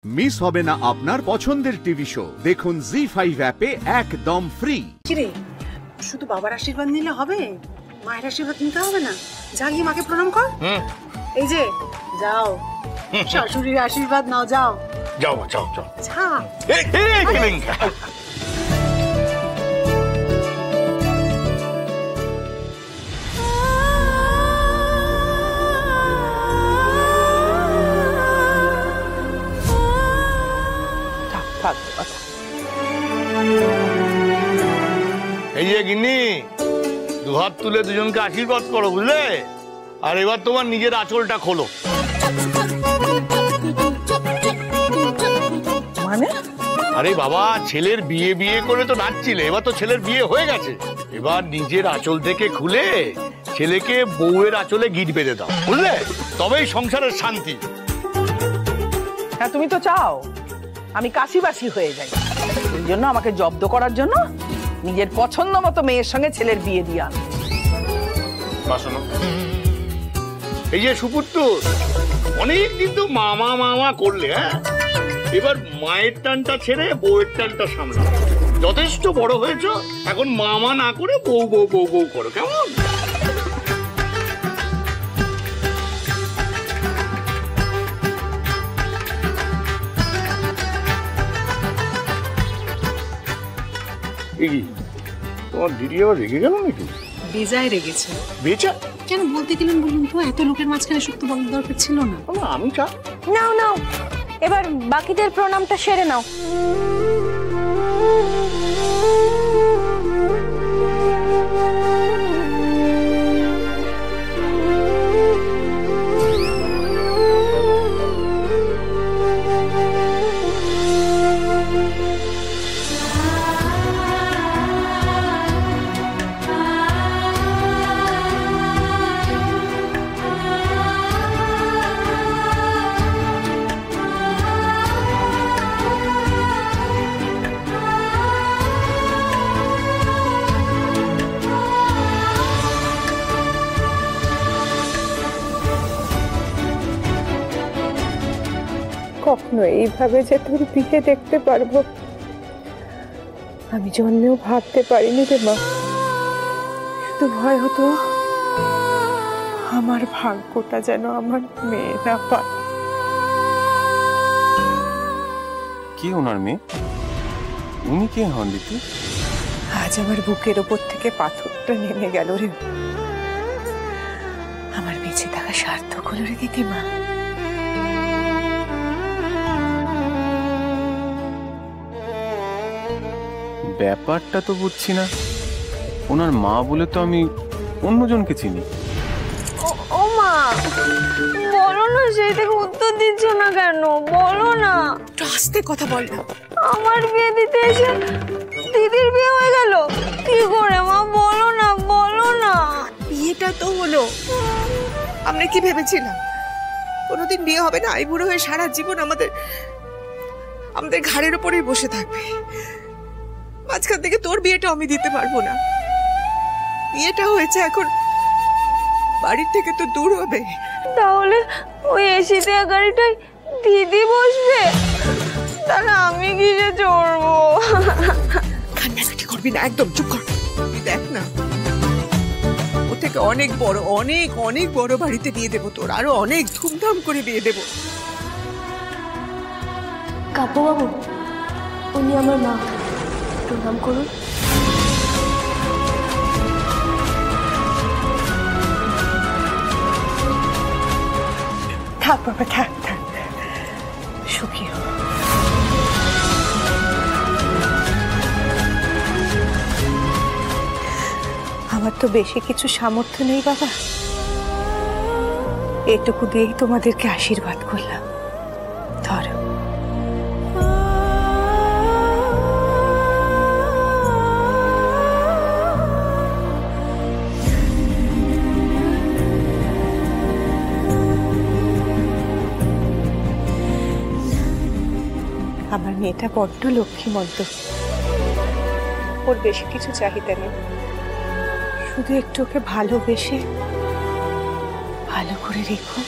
Miss হবে না আপনার পছন্দের টিভি শো। দেখুন জি5 অ্যাপে একদম ফ্রি। কিরে, শুধু বাবার আশীর্বাদ নিলে হবে? মায়ের আশীর্বাদ নিতে হবে না? যা গিয়ে মাকে প্রণাম কর। এই যে যাও, শাশুড়ির আশীর্বাদ নাও। যাও যাও যাও যাও। এই যে গিন্নি, দুহাত তুলে দুজনকে আশীর্বাদ করো, বুঝলে? আর এবার তোমার নিজের আঁচলটা খোলো। মানে? আরে বাবা, ছেলের বিয়ে বিয়ে করে তো নাচছিলে, এবার তো ছেলের বিয়ে হয়ে গেছে। এবার নিজের আঁচল থেকে খুলে ছেলেকে বউয়ের আঁচলে গিট বেঁধে দাও, বুঝলে? তবেই সংসারের শান্তি। হ্যাঁ, তুমি তো চাও আমি কাশিবাসী হয়ে যাই, এই জন্য আমাকে জব্দ করার জন্য নিজের পছন্দ মতো মেয়ের সঙ্গে ছেলের বিয়ে দিয়া। এই যে সুপুত্তর, অনেক দিন তো মামা মামা করলে, হ্যাঁ? এবার মায়ের টানটা ছেড়ে বউয়ের টানটা সামলা। যথেষ্ট বড় হয়েছ, এখন মামা না করে বউ বউ বউ বউ করো, কেমন? তোমার দিদি আবার রেগে গেল নাকি? বেজায় রেগেছে। বেচা কেন বলতে গেলেন বলুন তো? এত লোকের মাঝখানে সত্য বলার দরকার ছিল না। আমি চা নাও নাও, এবার বাকিদের প্রণামটা সেরে নাও। কখনো এইভাবে যে তোর বিয়ে দেখতে পারবো আমি জন্মেও ভাবতে পারিনি রে মা। শুধু ভয় হতো আমার ভাগ্যটা যেন আমার মেয়ে না পায়। কে ওনার মেয়ে? উনি কে হন দিদি? আজ আমার বুকের ওপর থেকে পাথরটা নেমে গেল রে। আমার বেঁচে থাকা সার্থক হলো রে দিদিমা। ব্যাপারটা তো বুঝছি না। ওনার মা বলে তো আমি অন্যজনকে চিনি। ও মা, বলো না, সেই থেকে উত্তর দিচ্ছ না কেন? বলো না। একটু আস্তে কথা বল না। আমার বিয়ে দিতে এসে দিদির বিয়ে হয়ে গেল কি করে মা? বলো না, বলো না। বিয়েটা তো হলো। আমরা কি ভেবেছিলাম কোনোদিন বিয়ে হবে না? এই বুড়ো হয়ে সারা জীবন আমাদের ঘাড়ের উপরেই বসে থাকবে। মাঝখান থেকে তোর বিয়েটা আমি দিতে পারবো না। বিয়েটা হয়েছে, এখন বাড়ির থেকে তো দূর হবে। তাহলে ওই এসি দেয়া গাড়িটাই দিদি বসবে? তাহলে আমি কিসে চড়বো? কান্নাকাটি করবি না, একদম চুপ কর। তুই দেখ না, ও থেকে অনেক বড়, অনেক অনেক বড় বাড়িতে বিয়ে দেবো তোর, আরো অনেক ধুমধাম করে বিয়ে দেবো। কাপু বাবু, উনি আমার মা, প্রণাম করুন। থাক বাবা, থাক থাক, সুখী হো। আমার তো বেশি কিছু সামর্থ্য নেই বাবা, এটুকু দিয়েই তোমাদেরকে আশীর্বাদ করলাম। ধরো। আমার মেয়েটা বড্ড লক্ষ্মীমন্ত, ওর বেশি কিছু চাহিদা নেই, শুধু একটু ওকে ভালোবেসে ভালো করে রেখো।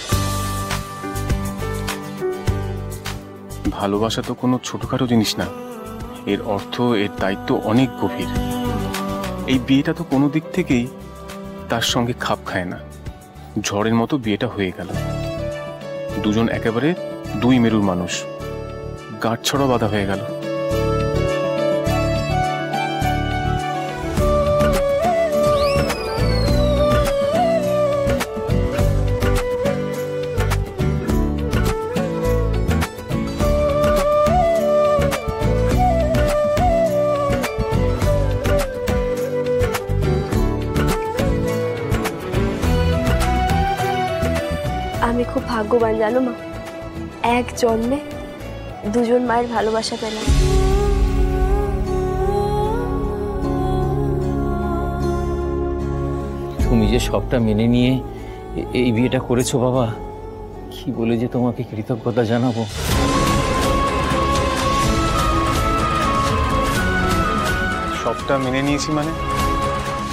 ভালোবাসা তো কোনো ছোটখাটো জিনিস না, এর অর্থ, এর দায়িত্ব অনেক গভীর। এই বিয়েটা তো কোনো দিক থেকেই তার সঙ্গে খাপ খায় না। ঝড়ের মতো বিয়েটা হয়ে গেল। দুজন একেবারে দুই মেরুর মানুষ, গাঁটছড়া বাঁধা হয়ে গেল। আমি খুব ভাগ্যবান জানো মা, এক জন্মে দুজন মায়ের ভালোবাসা পেলাম। তুমি যে সবটা মেনে নিয়ে এই বিয়েটা করেছো বাবা, কি বলে যে তোমাকে কৃতজ্ঞতা জানাবো। সবটা মেনে নিয়েছি মানে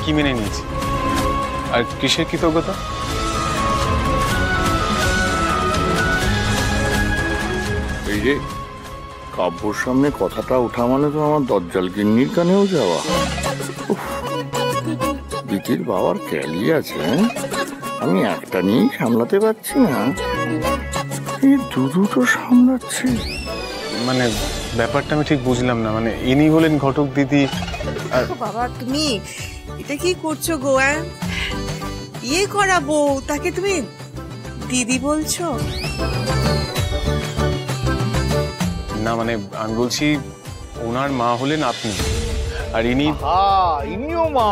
কি মেনে নিয়েছি? আর কিসের কৃতজ্ঞতা? এই যে কাব্যর সামনে কথাটা ওঠা মানে তো আমার দজ্জাল গিন্নির কানেও যাওয়া। উফ, দিদির বাবার ক্যালি আছে, আমি একটা নিয়েই সামলাতে পারছি না, এই দুটো সামলাচ্ছি। মানে ব্যাপারটা আমি ঠিক বুঝলাম না। মানে ইনি হলেন ঘটক দিদি আর বাবা তুমি এটা কি করছো গো? ইয়ে করা বউ, তাকে তুমি দিদি বলছো? না, মানে আমি বলছি ওনার মা হলেন আপনি, আর ইনি ইনিও মা,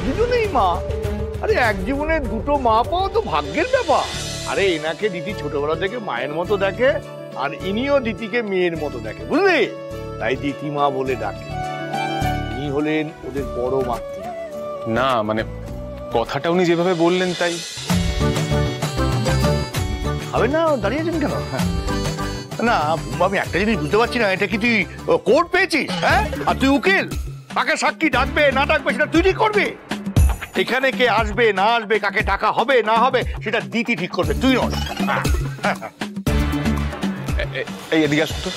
দুজনেই মা। আরে এক জীবনে দুটো মা পাওয়া তো ভাগ্যের ব্যাপার। আরে এনাকে দিদি ছোটবেলা থেকে মায়ের মতো দেখে, আর ইনিও দিদিকে মেয়ের মতো দেখে, বুঝলি? তাই দিদি মা বলে ডাকে। ইনি হলেন ওদের বড় মাতৃ। না, মানে কথাটা উনি যেভাবে বললেন তাই। হবে না, দাঁড়িয়েছেন কেন? না আমি একটা জিনিস বুঝতে পারছি না, এটা কি তুই কোর্ট পেয়েছিস? হ্যাঁ, আর তুই উকিল, কাকে সাক্ষী ডাকবে না ডাকবে সেটা তুই ঠিক করবি। এখানে কে আসবে না আসবে, কাকে টাকা হবে না হবে সেটা দিদি ঠিক করবে, তুই নয়। এই এদিকে আসুন তো,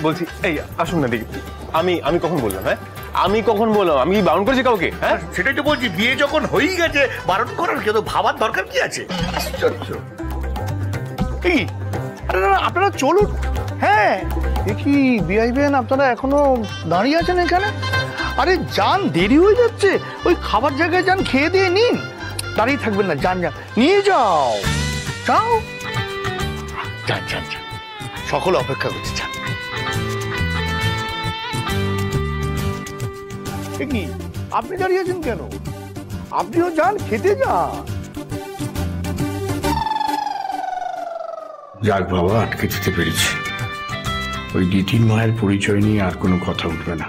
বলছি এই আসুন না দিকে। আমি কখন বললাম? হ্যাঁ, আমি কখন বললাম? আমি বারণ করেছি কাউকে? হ্যাঁ, সেটাই তো বলছি, বিয়ে যখন হয়েই গেছে বারণ করার কেউ ভাবার দরকার কি আছে? আশ্চর্য। এই আপনারা চলুন। হ্যাঁ, দেখি বিআইবেন, আপনারা এখনো দাঁড়িয়ে আছেন এখানে? আরে যান, দেরি হয়ে যাচ্ছে, ওই খাবার জায়গায় যান, খেয়ে দিয়ে নিন, দাঁড়িয়ে থাকবেন না, যান যান, নিয়ে যাও যাও, যান যান যান, সকলে অপেক্ষা করছে, যান। কি আপনি দাঁড়িয়ে আছেন কেন? আপনিও যান, খেতে যান। যাক বাবা, আটকে দিতে পেরেছি। ওই দিদির মায়ের পরিচয় নিয়ে আর কোনো কথা উঠবে না।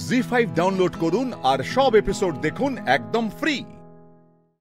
জি5 ডাউনলোড করুন আর সব এপিসোড দেখুন একদম ফ্রি।